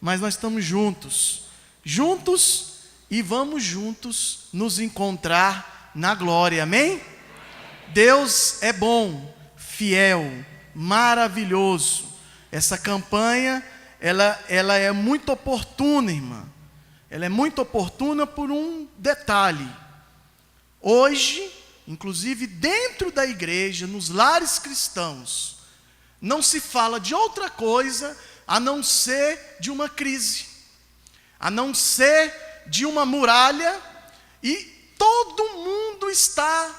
mas nós estamos juntos. Juntos e vamos juntos nos encontrar na glória, amém? Deus é bom, fiel, maravilhoso. Essa campanha, ela é muito oportuna, irmã. Ela é muito oportuna por um detalhe. Hoje, inclusive dentro da igreja, nos lares cristãos, não se fala de outra coisa a não ser de uma crise, a não ser de uma muralha, e todo mundo está,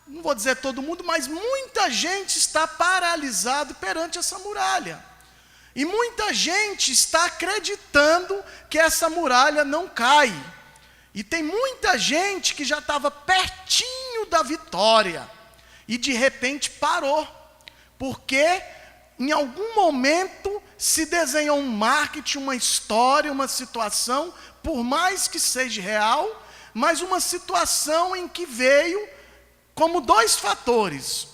não vou dizer todo mundo, mas muita gente está paralisado perante essa muralha. E muita gente está acreditando que essa muralha não cai. E tem muita gente que já estava pertinho da vitória e de repente parou, porque em algum momento se desenhou um marketing, uma história, uma situação, por mais que seja real, mas uma situação em que veio como dois fatores.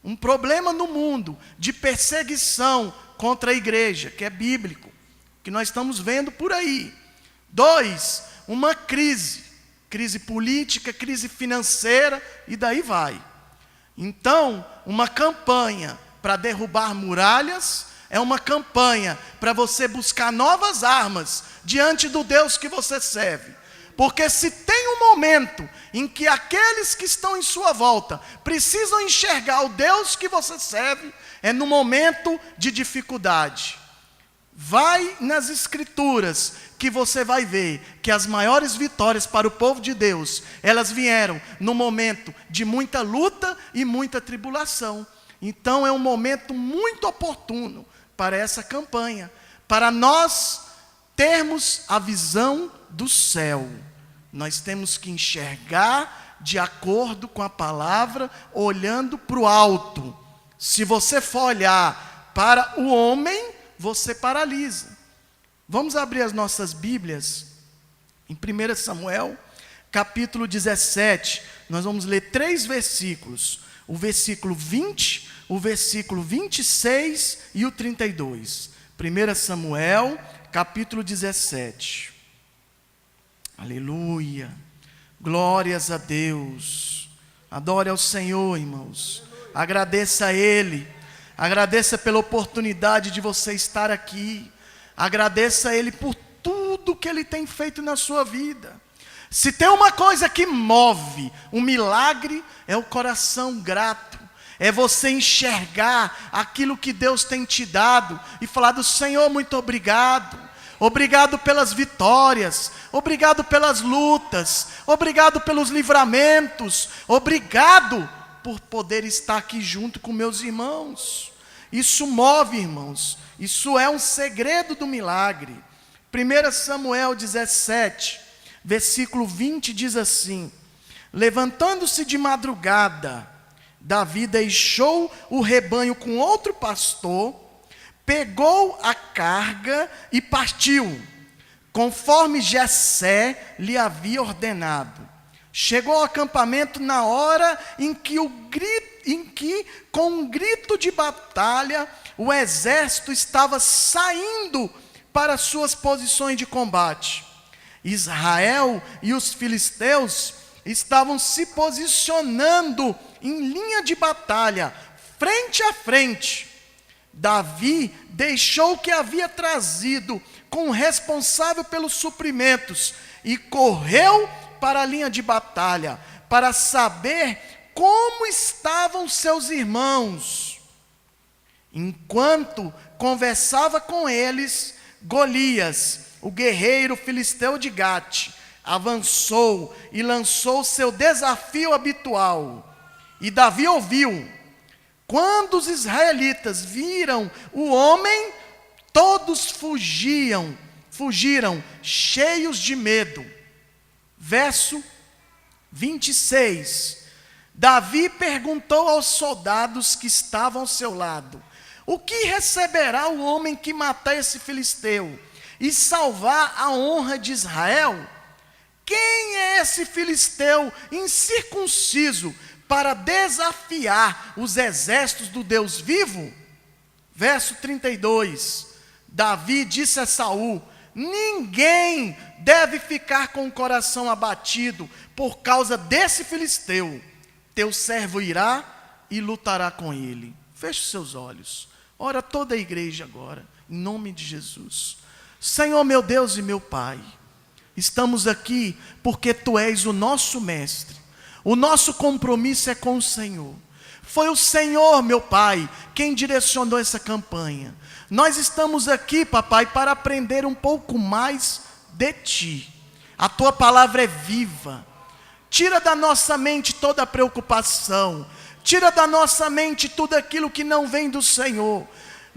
Um problema no mundo de perseguição contra a igreja, que é bíblico, que nós estamos vendo por aí. 2, uma crise política, crise financeira, e daí vai. Então, uma campanha para derrubar muralhas é uma campanha para você buscar novas armas diante do Deus que você serve. Porque se tem um momento em que aqueles que estão em sua volta precisam enxergar o Deus que você serve, é no momento de dificuldade. Vai nas Escrituras que você vai ver que as maiores vitórias para o povo de Deus, elas vieram no momento de muita luta e muita tribulação. Então é um momento muito oportuno para essa campanha, para nós termos a visão do céu. Nós temos que enxergar de acordo com a palavra, olhando para o alto. Se você for olhar para o homem, você paralisa. Vamos abrir as nossas Bíblias em 1 Samuel, capítulo 17. Nós vamos ler 3 versículos. O versículo 20, o versículo 26 e o 32. 1 Samuel, capítulo 17. Aleluia. Glórias a Deus. Adore ao Senhor, irmãos. Agradeça a Ele. Agradeça pela oportunidade de você estar aqui. Agradeça a Ele por tudo que Ele tem feito na sua vida. Se tem uma coisa que move um milagre, é o coração grato. É você enxergar aquilo que Deus tem te dado e falar do Senhor, muito obrigado. Obrigado pelas vitórias, obrigado pelas lutas, obrigado pelos livramentos, obrigado por poder estar aqui junto com meus irmãos. Isso move, irmãos, isso é um segredo do milagre. 1 Samuel 17, versículo 20 diz assim: levantando-se de madrugada, Davi deixou o rebanho com outro pastor, pegou a carga e partiu, conforme Jessé lhe havia ordenado. Chegou ao acampamento na hora em que, com um grito de batalha, o exército estava saindo para suas posições de combate. Israel e os filisteus estavam se posicionando em linha de batalha, frente a frente. Davi deixou o que havia trazido com o responsável pelos suprimentos e correu para a linha de batalha, para saber como estavam seus irmãos. Enquanto conversava com eles, Golias, o guerreiro filisteu de Gate, avançou e lançou seu desafio habitual. E Davi ouviu. Quando os israelitas viram o homem, todos fugiram, cheios de medo. Verso 26. Davi perguntou aos soldados que estavam ao seu lado: o que receberá o homem que matar esse filisteu e salvar a honra de Israel? Quem é esse filisteu incircunciso para desafiar os exércitos do Deus vivo? Verso 32. Davi disse a Saul: ninguém deve ficar com o coração abatido por causa desse filisteu. Teu servo irá e lutará com ele. Feche os seus olhos. Ora toda a igreja agora, em nome de Jesus. Senhor meu Deus e meu Pai, estamos aqui porque Tu és o nosso mestre. O nosso compromisso é com o Senhor. Foi o Senhor, meu Pai, quem direcionou essa campanha. Nós estamos aqui, papai, para aprender um pouco mais de Ti. A Tua palavra é viva. Tira da nossa mente toda a preocupação. Tira da nossa mente tudo aquilo que não vem do Senhor.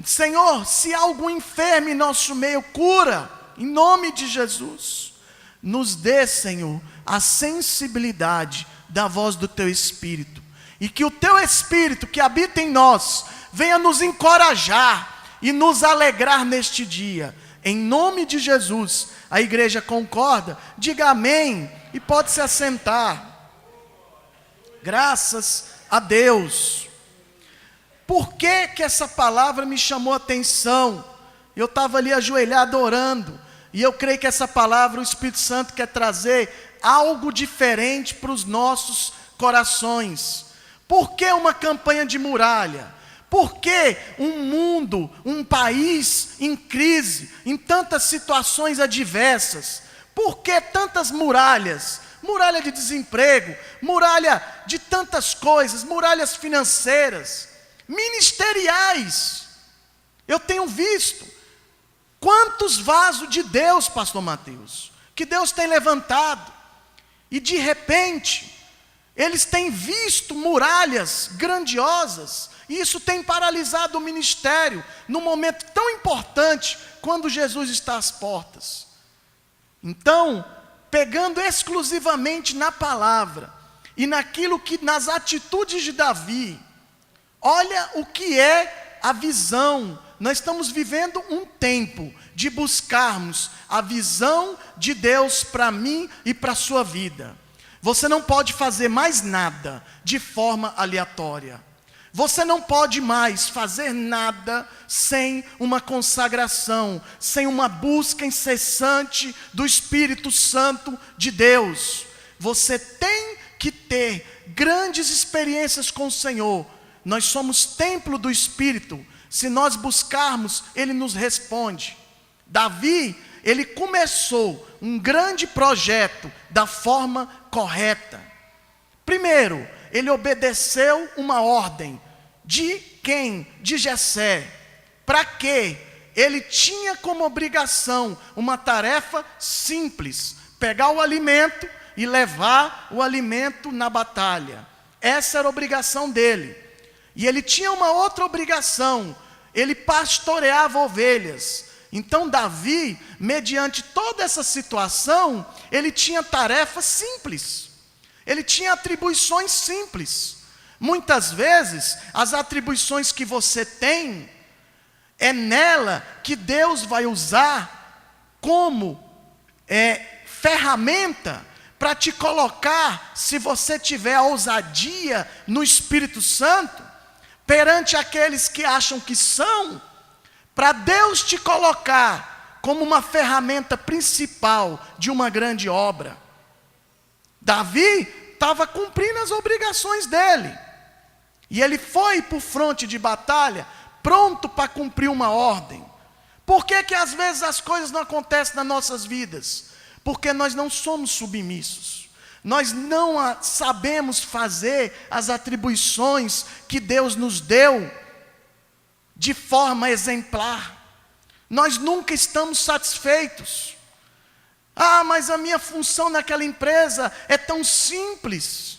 Senhor, se há algum enfermo em nosso meio, cura, em nome de Jesus. Nos dê, Senhor, a sensibilidade da voz do Teu Espírito. E que o Teu Espírito que habita em nós venha nos encorajar e nos alegrar neste dia. Em nome de Jesus, a igreja concorda? Diga amém e pode se assentar. Graças a Deus. Por que que essa palavra me chamou a atenção? Eu estava ali ajoelhado orando, e eu creio que essa palavra o Espírito Santo quer trazer algo diferente para os nossos corações. Por que uma campanha de muralha? Por que um mundo, um país em crise, em tantas situações adversas? Por que tantas muralhas? Muralha de desemprego, muralha de tantas coisas, muralhas financeiras, ministeriais. Eu tenho visto quantos vasos de Deus, pastor Mateus, que Deus tem levantado, e de repente eles têm visto muralhas grandiosas, e isso tem paralisado o ministério, num momento tão importante, quando Jesus está às portas. Então, pegando exclusivamente na palavra, e naquilo que, nas atitudes de Davi, olha o que é a visão. Nós estamos vivendo um tempo de buscarmos a visão de Deus para mim e para a sua vida. Você não pode fazer mais nada de forma aleatória. Você não pode mais fazer nada sem uma consagração, sem uma busca incessante do Espírito Santo de Deus. Você tem que ter grandes experiências com o Senhor. Nós somos templo do Espírito. Se nós buscarmos, Ele nos responde. Davi, ele começou um grande projeto da forma correta. Primeiro, ele obedeceu uma ordem. De quem? De Jessé. Para quê? Ele tinha como obrigação uma tarefa simples: pegar o alimento e levar o alimento na batalha. Essa era a obrigação dele. E ele tinha uma outra obrigação: ele pastoreava ovelhas. Então Davi, mediante toda essa situação, ele tinha tarefas simples. Ele tinha atribuições simples. Muitas vezes, as atribuições que você tem, é nela que Deus vai usar como ferramenta para te colocar, se você tiver a ousadia no Espírito Santo, perante aqueles que acham que são, para Deus te colocar como uma ferramenta principal de uma grande obra. Davi estava cumprindo as obrigações dele. E ele foi para o fronte de batalha, pronto para cumprir uma ordem. Por que que às vezes as coisas não acontecem nas nossas vidas? Porque nós não somos submissos. Nós não sabemos fazer as atribuições que Deus nos deu de forma exemplar. Nós nunca estamos satisfeitos. Ah, mas a minha função naquela empresa é tão simples.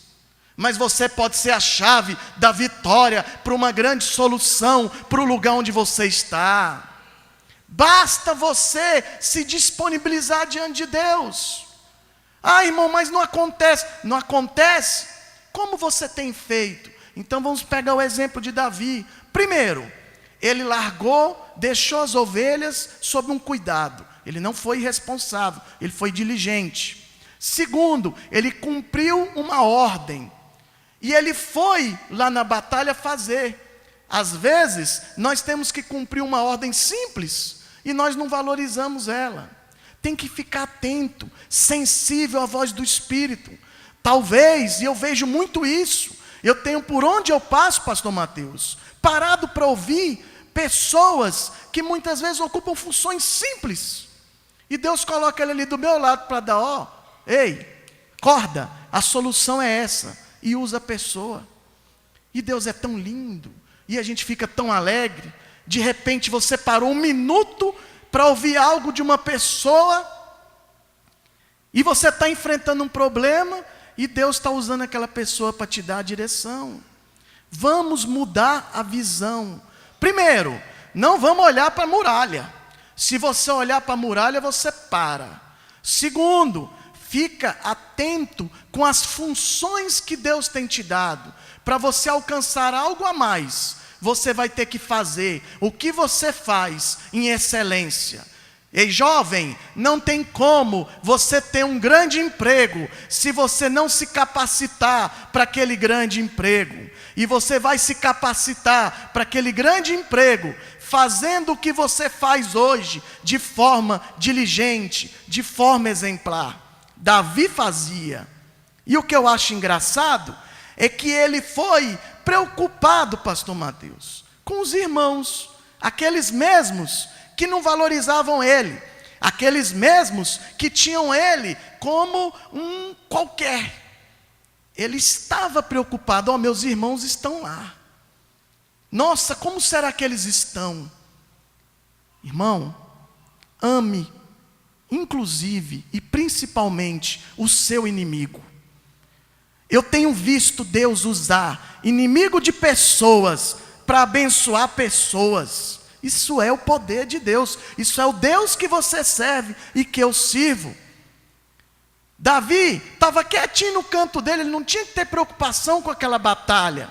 Mas você pode ser a chave da vitória para uma grande solução, para o lugar onde você está. Basta você se disponibilizar diante de Deus. Ah, irmão, mas não acontece. Não acontece? Como você tem feito? Então vamos pegar o exemplo de Davi. Primeiro, ele largou, deixou as ovelhas sob um cuidado. Ele não foi irresponsável, ele foi diligente. Segundo, ele cumpriu uma ordem. E ele foi lá na batalha fazer. Às vezes, nós temos que cumprir uma ordem simples. e nós não valorizamos ela. Tem que ficar atento, sensível à voz do Espírito. Talvez, e eu vejo muito isso, eu tenho por onde eu passo, pastor Mateus, parado para ouvir pessoas que muitas vezes ocupam funções simples. E Deus coloca ele ali do meu lado para dar, ei, acorda, a solução é essa. E usa a pessoa. E Deus é tão lindo, e a gente fica tão alegre. De repente você parou 1 minuto para ouvir algo de uma pessoa, e você está enfrentando um problema, e Deus está usando aquela pessoa para te dar a direção. Vamos mudar a visão. Primeiro, não vamos olhar para a muralha. Se você olhar para a muralha, você para. Segundo, fica atento com as funções que Deus tem te dado. Para você alcançar algo a mais, você vai ter que fazer o que você faz em excelência. Ei, jovem, não tem como você ter um grande emprego se você não se capacitar para aquele grande emprego. E você vai se capacitar para aquele grande emprego fazendo o que você faz hoje de forma diligente, de forma exemplar. Davi fazia. E o que eu acho engraçado é que ele foi preocupado, pastor Mateus, com os irmãos, aqueles mesmos que não valorizavam ele, aqueles mesmos que tinham ele como um qualquer. Ele estava preocupado, meus irmãos estão lá. Nossa, como será que eles estão? Irmão, ame, inclusive e principalmente, o seu inimigo. Eu tenho visto Deus usar inimigo de pessoas para abençoar pessoas. Isso é o poder de Deus. Isso é o Deus que você serve e que eu sirvo. Davi estava quietinho no canto dele, ele não tinha que ter preocupação com aquela batalha.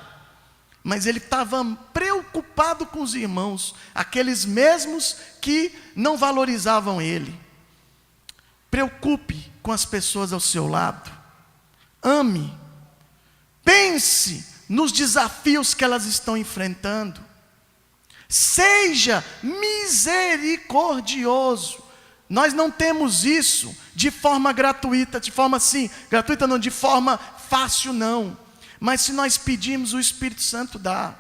Mas ele estava preocupado com os irmãos, aqueles mesmos que não valorizavam ele. Preocupe com as pessoas ao seu lado. Ame. Pense nos desafios que elas estão enfrentando. Seja misericordioso. Nós não temos isso de forma gratuita, de forma assim, gratuita não, de forma fácil não. Mas se nós pedirmos, o Espírito Santo dá,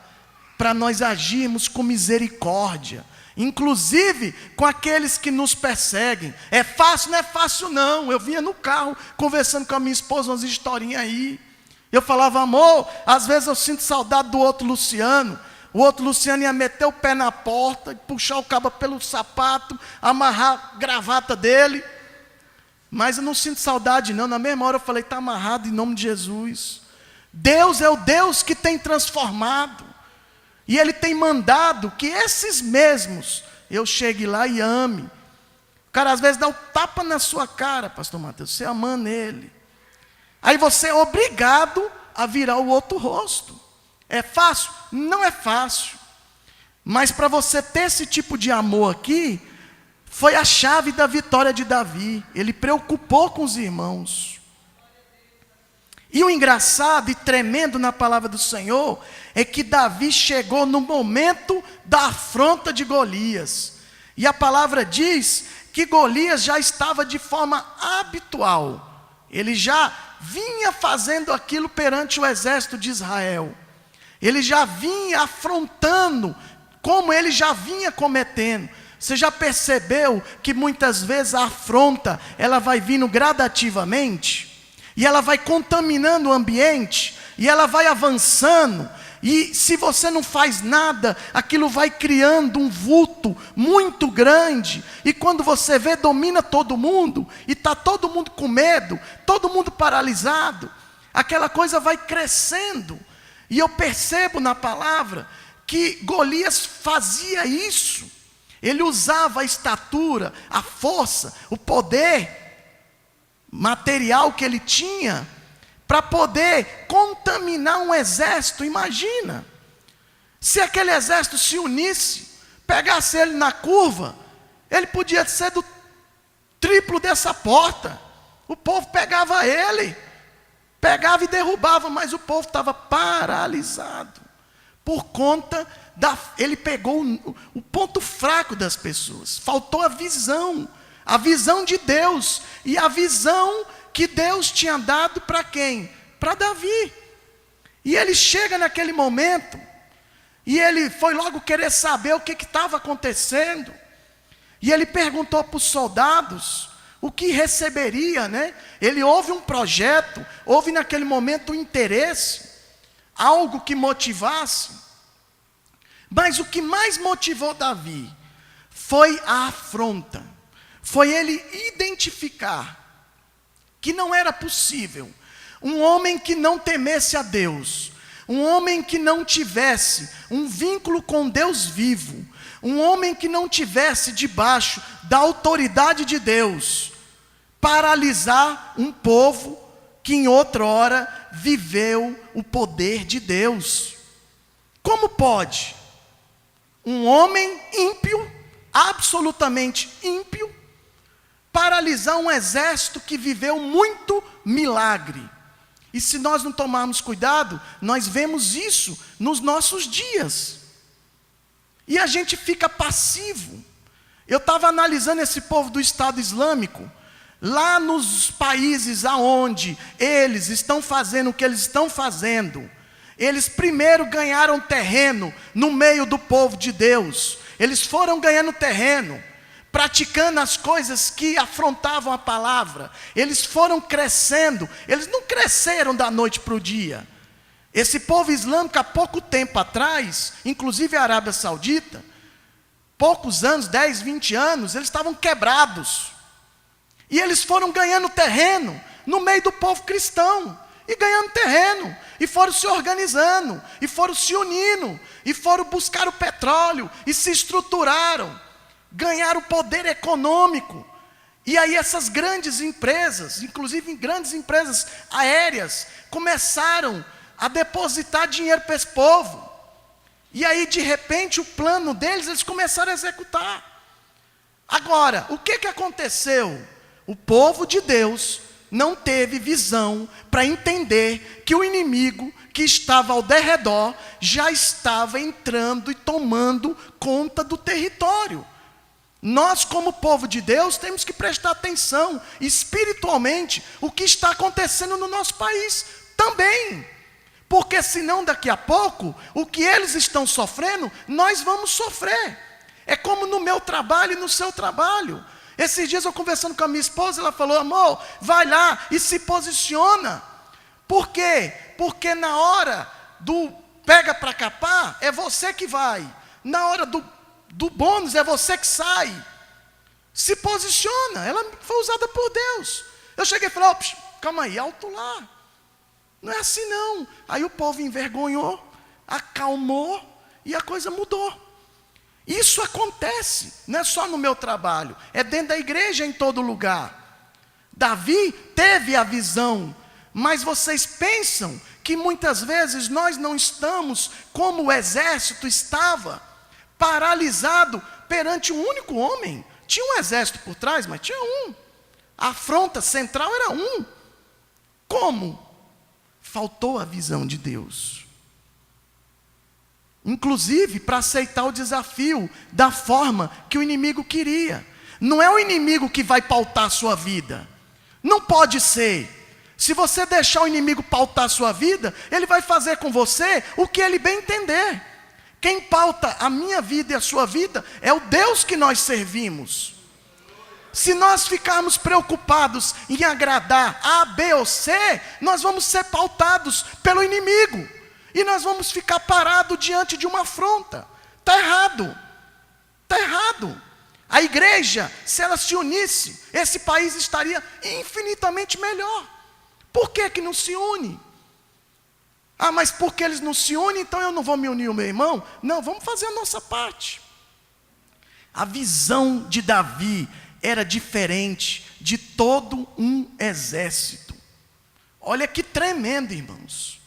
para nós agirmos com misericórdia, inclusive com aqueles que nos perseguem. É fácil? Não é fácil não. Eu vinha no carro, conversando com a minha esposa, umas historinhas aí. Eu falava, amor, às vezes eu sinto saudade do outro Luciano. O outro Luciano ia meter o pé na porta, puxar o cabo pelo sapato, amarrar a gravata dele. Mas eu não sinto saudade não. Na mesma hora eu falei, está amarrado em nome de Jesus. Deus é o Deus que tem transformado. E Ele tem mandado que esses mesmos eu chegue lá e ame. O cara às vezes dá um tapa na sua cara, pastor Mateus, você amando ele. Aí você é obrigado a virar o outro rosto. É fácil? Não é fácil. Mas para você ter esse tipo de amor aqui, foi a chave da vitória de Davi. Ele preocupou com os irmãos. E o engraçado e tremendo na palavra do Senhor é que Davi chegou no momento da afronta de Golias. E a palavra diz que Golias já estava de forma habitual. Ele já vinha fazendo aquilo perante o exército de Israel. Ele já vinha afrontando, como ele já vinha cometendo. Você já percebeu que muitas vezes a afronta, ela vai vindo gradativamente? E ela vai contaminando o ambiente, e ela vai avançando, e se você não faz nada, aquilo vai criando um vulto muito grande, e quando você vê, domina todo mundo, e está todo mundo com medo, todo mundo paralisado, aquela coisa vai crescendo, e eu percebo na palavra, que Golias fazia isso, ele usava a estatura, a força, o poder material que ele tinha, para poder contaminar um exército. Imagina, se aquele exército se unisse, pegasse ele na curva, ele podia ser do triplo dessa porta, o povo pegava ele, pegava e derrubava, mas o povo estava paralisado, por conta ele pegou o ponto fraco das pessoas. Faltou a visão de Deus, e a visão que Deus tinha dado para quem? Para Davi. E ele chega naquele momento, e ele foi logo querer saber o que estava acontecendo, e ele perguntou para os soldados o que receberia, né? Ele houve um projeto, houve naquele momento um interesse, algo que motivasse, mas o que mais motivou Davi foi a afronta, foi ele identificar que não era possível um homem que não temesse a Deus, um homem que não tivesse um vínculo com Deus vivo, um homem que não tivesse debaixo da autoridade de Deus, paralisar um povo que em outrora viveu o poder de Deus. Como pode um homem ímpio, absolutamente ímpio, paralisar um exército que viveu muito milagre? E se nós não tomarmos cuidado, nós vemos isso nos nossos dias. E a gente fica passivo. Eu estava analisando esse povo do Estado Islâmico, lá nos países aonde eles estão fazendo o que eles estão fazendo. Eles primeiro ganharam terreno no meio do povo de Deus. Eles foram ganhando terreno, praticando as coisas que afrontavam a palavra. Eles foram crescendo. Eles não cresceram da noite para o dia. Esse povo islâmico, há pouco tempo atrás, inclusive a Arábia Saudita, poucos anos, 10, 20 anos, eles estavam quebrados. E eles foram ganhando terreno no meio do povo cristão. E ganhando terreno. E foram se organizando. E foram se unindo. E foram buscar o petróleo. E se estruturaram. Ganharam poder econômico. E aí essas grandes empresas, inclusive grandes empresas aéreas, começaram a depositar dinheiro para esse povo. E aí de repente o plano deles, eles começaram a executar. Agora, o que aconteceu? O povo de Deus não teve visão para entender que o inimigo que estava ao derredor já estava entrando e tomando conta do território. Nós, como povo de Deus, temos que prestar atenção espiritualmente o que está acontecendo no nosso país também. Porque senão daqui a pouco, o que eles estão sofrendo, nós vamos sofrer. É como no meu trabalho e no seu trabalho. Esses dias eu conversando com a minha esposa, ela falou: amor, vai lá e se posiciona. Por quê? Porque na hora do pega para capar, é você que vai. Na hora do bônus, é você que sai. Se posiciona. Ela foi usada por Deus. Eu cheguei e falei: calma aí, alto lá. Não é assim não. Aí o povo envergonhou, acalmou e a coisa mudou. Isso acontece, não é só no meu trabalho, é dentro da igreja, em todo lugar. Davi teve a visão, mas vocês pensam que muitas vezes nós não estamos como o exército estava, paralisado perante um único homem. Tinha um exército por trás, mas tinha um. A afronta central era um. Como? Faltou a visão de Deus. Inclusive para aceitar o desafio da forma que o inimigo queria. Não é o inimigo que vai pautar a sua vida. Não pode ser. Se você deixar o inimigo pautar a sua vida, ele vai fazer com você o que ele bem entender. Quem pauta a minha vida e a sua vida é o Deus que nós servimos. Se nós ficarmos preocupados em agradar A, B ou C, nós vamos ser pautados pelo inimigo. E nós vamos ficar parados diante de uma afronta. Está errado. Está errado. A igreja, se ela se unisse, esse país estaria infinitamente melhor. Por que não se une? Ah, mas porque eles não se unem, então eu não vou me unir ao meu irmão? Não, vamos fazer a nossa parte. A visão de Davi era diferente de todo um exército. Olha que tremendo, irmãos.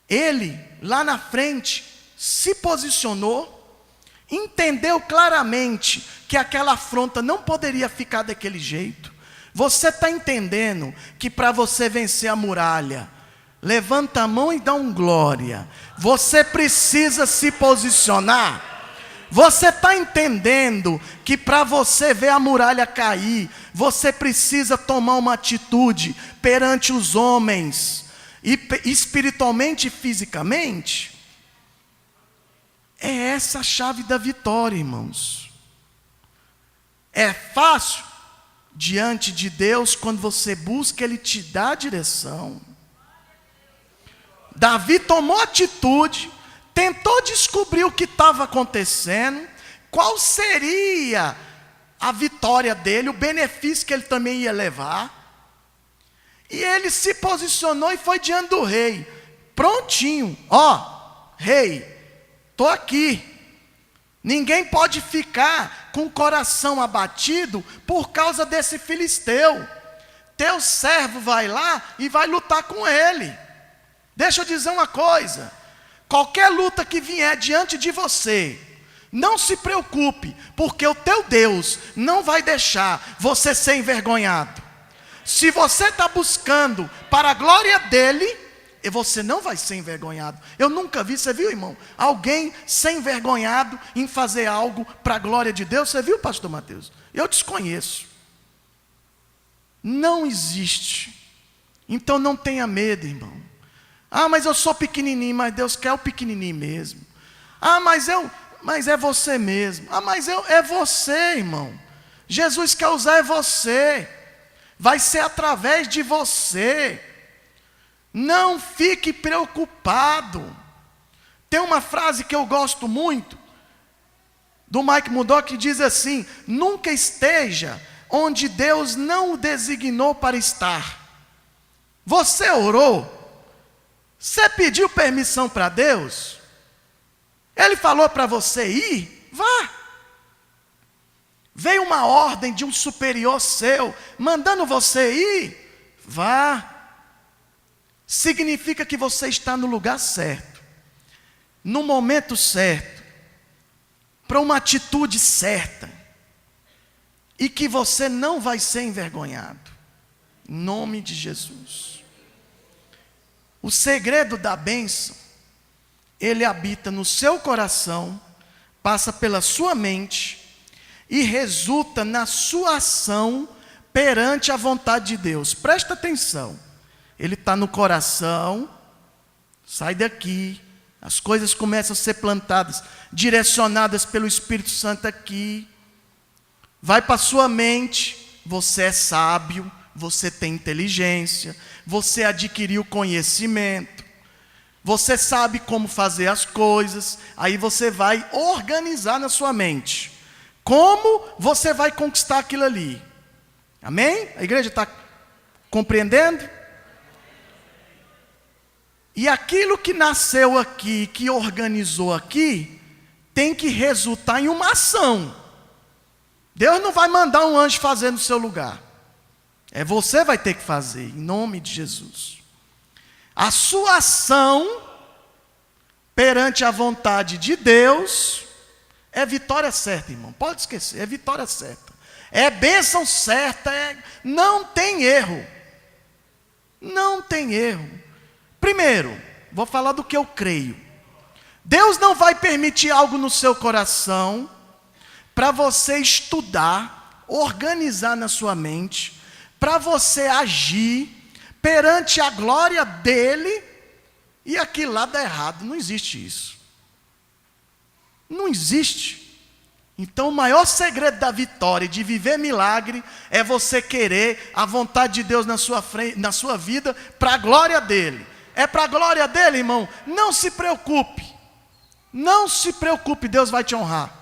Ele, lá na frente, se posicionou, entendeu claramente que aquela afronta não poderia ficar daquele jeito. Você está entendendo que para você vencer a muralha, Levanta a mão e dá um glória. Você precisa se posicionar. Você está entendendo que para você ver a muralha cair, você precisa tomar uma atitude perante os homens, e espiritualmente e fisicamente? É essa a chave da vitória, irmãos. É fácil diante de Deus quando você busca, Ele te dá a direção. Davi tomou atitude, tentou descobrir o que estava acontecendo, qual seria a vitória dele, o benefício que ele também ia levar. E ele se posicionou e foi diante do rei, prontinho. Rei, estou aqui. Ninguém pode ficar com o coração abatido por causa desse filisteu. Teu servo vai lá e vai lutar com ele. Deixa eu dizer uma coisa: qualquer luta que vier diante de você, não se preocupe, porque o teu Deus não vai deixar você ser envergonhado. Se você está buscando para a glória dele, você não vai ser envergonhado. Eu nunca vi, você viu, irmão, alguém ser envergonhado em fazer algo para a glória de Deus? Você viu, pastor Mateus? Eu desconheço. Não existe. Então não tenha medo, irmão. Mas eu sou pequenininho, mas Deus quer o pequenininho mesmo. Mas é você mesmo. É você, irmão. Jesus quer usar é você. Vai ser através de você. Não fique preocupado. Tem uma frase que eu gosto muito, do Mike Murdock, que diz assim: nunca esteja onde Deus não o designou para estar. Você orou? Você pediu permissão para Deus? Ele falou para você ir? Vá. Veio uma ordem de um superior seu, mandando você ir? Vá. Significa que você está no lugar certo, no momento certo, para uma atitude certa, e que você não vai ser envergonhado, em nome de Jesus. O segredo da bênção, ele habita no seu coração, passa pela sua mente e resulta na sua ação perante a vontade de Deus. Presta atenção, ele está no coração, sai daqui, as coisas começam a ser plantadas, direcionadas pelo Espírito Santo aqui, vai para a sua mente, você é sábio, você tem inteligência, você adquiriu conhecimento, você sabe como fazer as coisas, aí você vai organizar na sua mente, como você vai conquistar aquilo ali, amém? A igreja está compreendendo? E aquilo que nasceu aqui, que organizou aqui, tem que resultar em uma ação. Deus não vai mandar um anjo fazer no seu lugar. Você vai ter que fazer, em nome de Jesus. A sua ação perante a vontade de Deus é vitória certa, irmão. Pode esquecer, é vitória certa. É bênção certa, não tem erro. Não tem erro. Primeiro, vou falar do que eu creio. Deus não vai permitir algo no seu coração para você estudar, organizar na sua mente, para você agir perante a glória dele e aquilo lá dá errado. Não existe isso. Não existe. Então o maior segredo da vitória, de viver milagre, é você querer a vontade de Deus na sua frente, na sua vida, para a glória dele. É para a glória dele, irmão. Não se preocupe. Não se preocupe, Deus vai te honrar.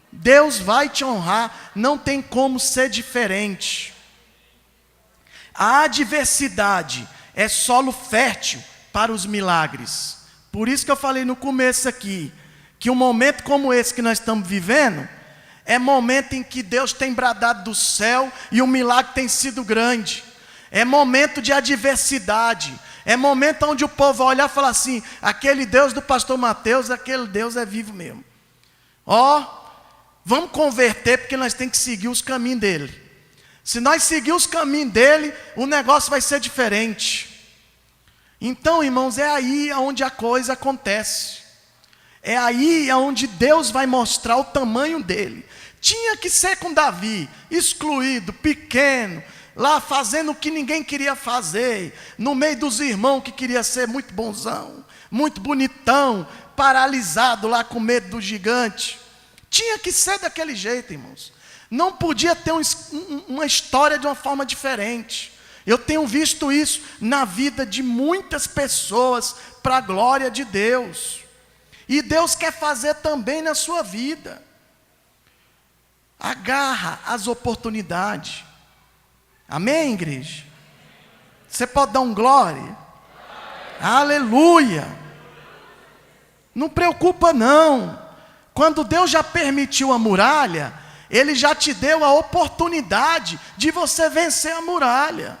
Deus vai te honrar, não tem como ser diferente. A adversidade é solo fértil para os milagres. Por isso que eu falei no começo aqui, que um momento como esse que nós estamos vivendo, é momento em que Deus tem bradado do céu e o milagre tem sido grande. É momento de adversidade. É momento onde o povo vai olhar e falar assim: aquele Deus do pastor Mateus, aquele Deus é vivo mesmo. Vamos converter, porque nós temos que seguir os caminhos dele. Se nós seguir os caminhos dele, o negócio vai ser diferente. Então, irmãos, é aí onde a coisa acontece. É aí onde Deus vai mostrar o tamanho dele. Tinha que ser com Davi, excluído, pequeno, lá fazendo o que ninguém queria fazer, no meio dos irmãos que queria ser muito bonzão, muito bonitão, paralisado lá com medo do gigante. Tinha que ser daquele jeito, irmãos. Não podia ter uma história de uma forma diferente. Eu tenho visto isso na vida de muitas pessoas para a glória de Deus. E Deus quer fazer também na sua vida. Agarra as oportunidades. Amém, igreja? Você pode dar um glória? Aleluia! Não preocupa não. Quando Deus já permitiu a muralha, Ele já te deu a oportunidade de você vencer a muralha.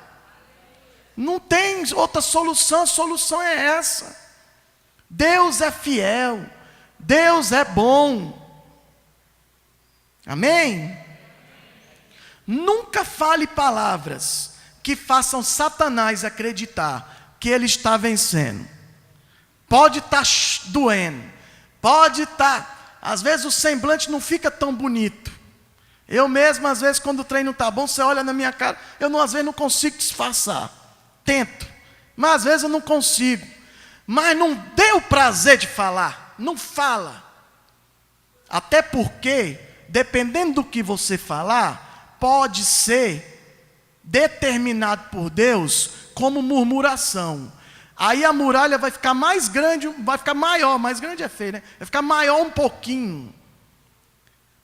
Não tem outra solução, a solução é essa. Deus é fiel, Deus é bom. Amém? Nunca fale palavras que façam Satanás acreditar que ele está vencendo. Pode estar doendo, pode estar, às vezes o semblante não fica tão bonito. Eu mesmo, às vezes, quando o treino não está bom, você olha na minha cara, às vezes não consigo disfarçar. Tento, mas às vezes eu não consigo. Mas não dê o prazer de falar, não fala. Até porque, dependendo do que você falar, pode ser determinado por Deus como murmuração. Aí a muralha vai ficar mais grande, vai ficar maior, mais grande é feio, né? Vai ficar maior um pouquinho.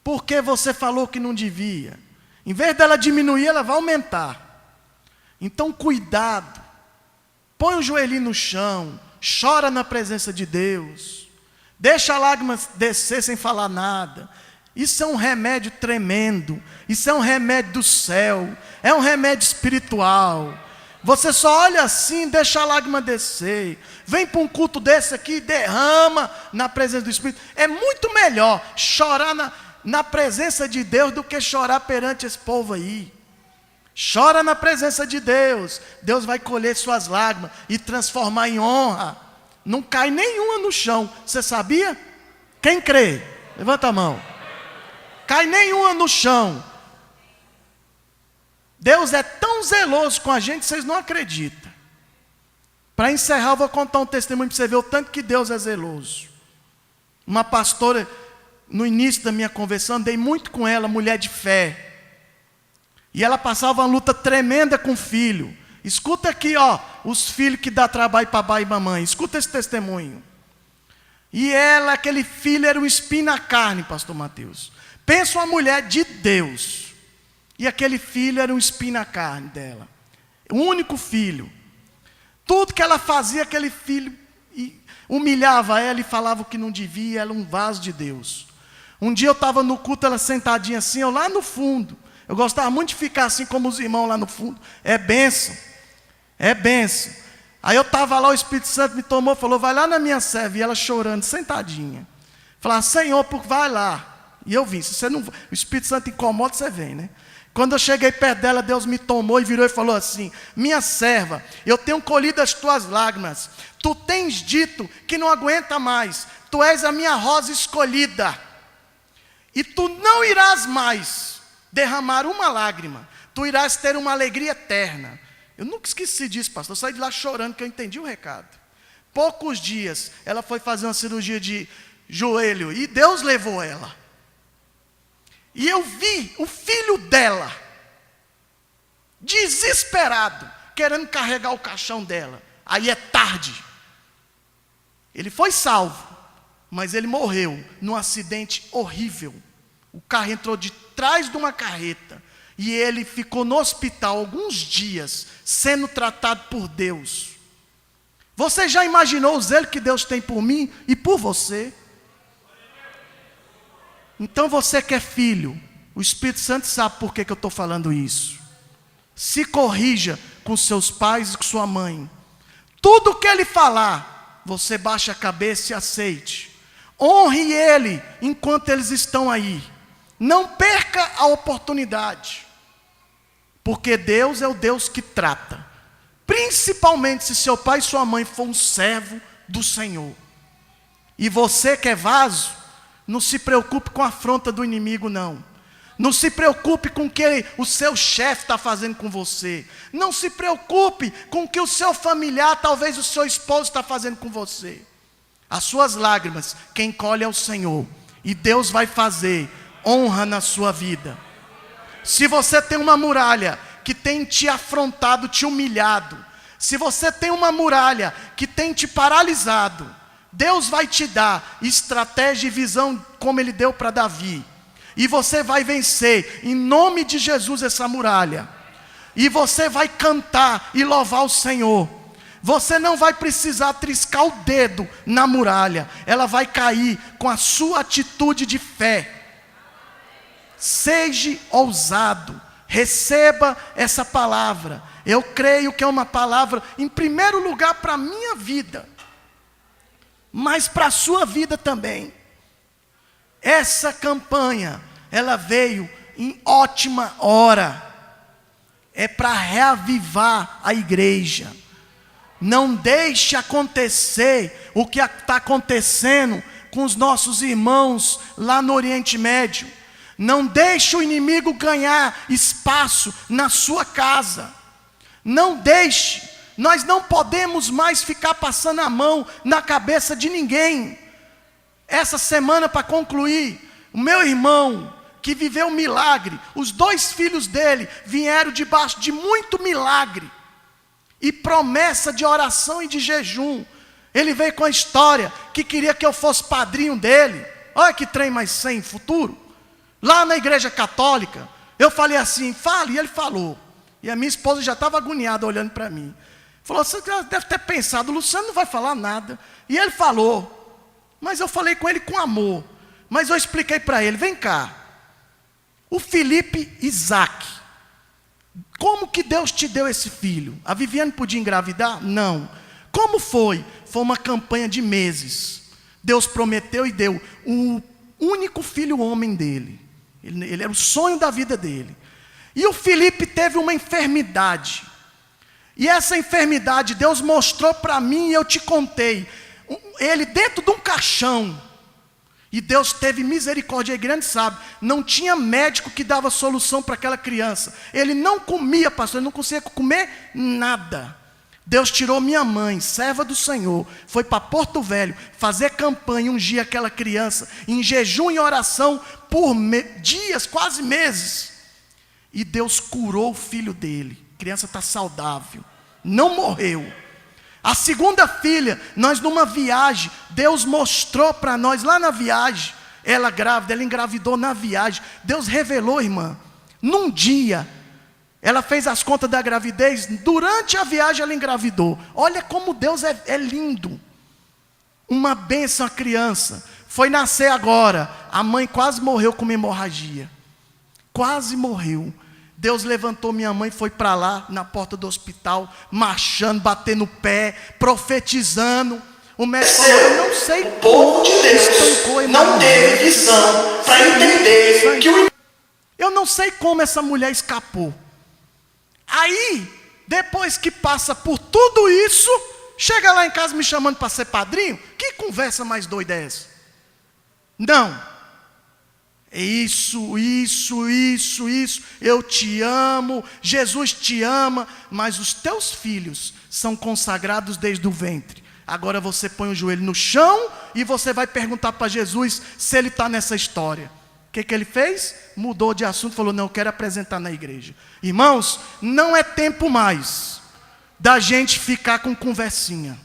Porque você falou que não devia. Em vez dela diminuir, ela vai aumentar. Então cuidado. Põe o joelhinho no chão. Chora na presença de Deus. Deixa a lágrima descer sem falar nada. Isso é um remédio tremendo. Isso é um remédio do céu. É um remédio espiritual. Você só olha assim, deixa a lágrima descer. Vem para um culto desse aqui e derrama na presença do Espírito. É muito melhor chorar na presença de Deus do que chorar perante esse povo aí. Chora na presença de Deus. Deus vai colher suas lágrimas e transformar em honra. Não cai nenhuma no chão. Você sabia? Quem crê? Levanta a mão. Cai nenhuma no chão. Deus é tão zeloso com a gente, vocês não acreditam. Para encerrar, eu vou contar um testemunho para você ver o tanto que Deus é zeloso. Uma pastora, no início da minha conversão, andei muito com ela, mulher de fé. E ela passava uma luta tremenda com o filho. Escuta aqui, os filhos que dá trabalho para pai e mamãe. Escuta esse testemunho. E ela, aquele filho era um espinho na carne, pastor Mateus. Pensa uma mulher de Deus. E aquele filho era um espinho na carne dela. O único filho. Tudo que ela fazia, aquele filho humilhava ela e falava o que não devia. Ela era um vaso de Deus. Um dia eu estava no culto, ela sentadinha assim, eu lá no fundo. Eu gostava muito de ficar assim como os irmãos lá no fundo. É bênção. É bênção. Aí eu estava lá, o Espírito Santo me tomou, falou, vai lá na minha serva. E ela chorando, sentadinha. Falava, Senhor, vai lá. E eu vim. Se você não, o Espírito Santo incomoda, você vem, né? Quando eu cheguei perto dela, Deus me tomou e virou e falou assim, minha serva, eu tenho colhido as tuas lágrimas. Tu tens dito que não aguenta mais. Tu és a minha rosa escolhida. E tu não irás mais derramar uma lágrima. Tu irás ter uma alegria eterna. Eu nunca esqueci disso, pastor. Eu saí de lá chorando, que eu entendi o recado. Poucos dias, ela foi fazer uma cirurgia de joelho. E Deus levou ela. E eu vi o filho dela, desesperado, querendo carregar o caixão dela. Aí é tarde. Ele foi salvo, mas ele morreu num acidente horrível. O carro entrou de trás de uma carreta. E ele ficou no hospital alguns dias, sendo tratado por Deus. Você já imaginou o zelo que Deus tem por mim e por você? Então você que é filho, o Espírito Santo sabe por que eu estou falando isso. Se corrija com seus pais e com sua mãe. Tudo que ele falar, você baixa a cabeça e aceite. Honre ele enquanto eles estão aí. Não perca a oportunidade. Porque Deus é o Deus que trata. Principalmente se seu pai e sua mãe for um servo do Senhor. E você que é vaso, não se preocupe com a afronta do inimigo, não. Não se preocupe com o que o seu chefe está fazendo com você. Não se preocupe com o que o seu familiar, talvez o seu esposo está fazendo com você. As suas lágrimas, quem colhe é o Senhor. E Deus vai fazer honra na sua vida. Se você tem uma muralha que tem te afrontado, te humilhado, se você tem uma muralha que tem te paralisado, Deus vai te dar estratégia e visão como Ele deu para Davi. E você vai vencer, em nome de Jesus, essa muralha. E você vai cantar e louvar o Senhor. Você não vai precisar triscar o dedo na muralha. Ela vai cair com a sua atitude de fé. Seja ousado. Receba essa palavra. Eu creio que é uma palavra, em primeiro lugar, para a minha vida. Mas para a sua vida também. Essa campanha, ela veio em ótima hora. É para reavivar a igreja. Não deixe acontecer o que está acontecendo com os nossos irmãos lá no Oriente Médio. Não deixe o inimigo ganhar espaço na sua casa. Não deixe. Nós não podemos mais ficar passando a mão na cabeça de ninguém. Essa semana, para concluir, o meu irmão, que viveu um milagre, os 2 filhos dele vieram debaixo de muito milagre e promessa de oração e de jejum. Ele veio com a história que queria que eu fosse padrinho dele. Olha que trem mais sem futuro. Lá na igreja católica, eu falei assim, fale, e ele falou. E a minha esposa já estava agoniada olhando para mim. Falou, você deve ter pensado, o Luciano não vai falar nada. E ele falou. Mas eu falei com ele com amor. Mas eu expliquei para ele, vem cá. O Felipe Isaac, como que Deus te deu esse filho? A Viviane podia engravidar? Não. Como foi? Foi uma campanha de meses. Deus prometeu e deu o único filho homem dele. Ele era o sonho da vida dele. E o Felipe teve uma enfermidade. E essa enfermidade Deus mostrou para mim e eu te contei. Ele dentro de um caixão. E Deus teve misericórdia, e grande sabe, não tinha médico que dava solução para aquela criança. Ele não comia, pastor, ele não conseguia comer nada. Deus tirou minha mãe, serva do Senhor, foi para Porto Velho fazer campanha, ungir aquela criança, em jejum e oração, por dias, quase meses. E Deus curou o filho dele. A criança está saudável, não morreu. A segunda filha, nós numa viagem, Deus mostrou para nós lá na viagem, ela grávida, ela engravidou na viagem. Deus revelou, irmã, num dia, ela fez as contas da gravidez, durante a viagem ela engravidou. Olha como Deus é lindo. Uma bênção a criança. Foi nascer agora, a mãe quase morreu com uma hemorragia. Quase morreu. Deus levantou minha mãe, foi para lá, na porta do hospital, marchando, batendo o pé, profetizando. O médico falou, eu não sei o povo de Deus não teve visão para entender que eu não sei como essa mulher escapou. Aí, depois que passa por tudo isso, chega lá em casa me chamando para ser padrinho. Que conversa mais doida é essa? Não. Isso, eu te amo, Jesus te ama, mas os teus filhos são consagrados desde o ventre. Agora você põe o joelho no chão e você vai perguntar para Jesus se ele está nessa história. O que ele fez? Mudou de assunto, falou, não, eu quero apresentar na igreja. Irmãos, não é tempo mais da gente ficar com conversinha.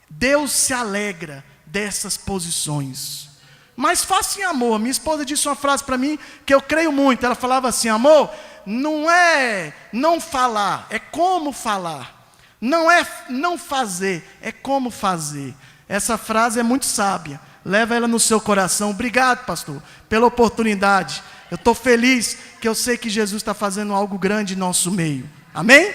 Deus se alegra dessas posições. Mas faça em amor. Minha esposa disse uma frase para mim que eu creio muito. Ela falava assim, amor, não é não falar, é como falar. Não é não fazer, é como fazer. Essa frase é muito sábia. Leva ela no seu coração. Obrigado, pastor, pela oportunidade. Eu estou feliz que eu sei que Jesus está fazendo algo grande em nosso meio. Amém?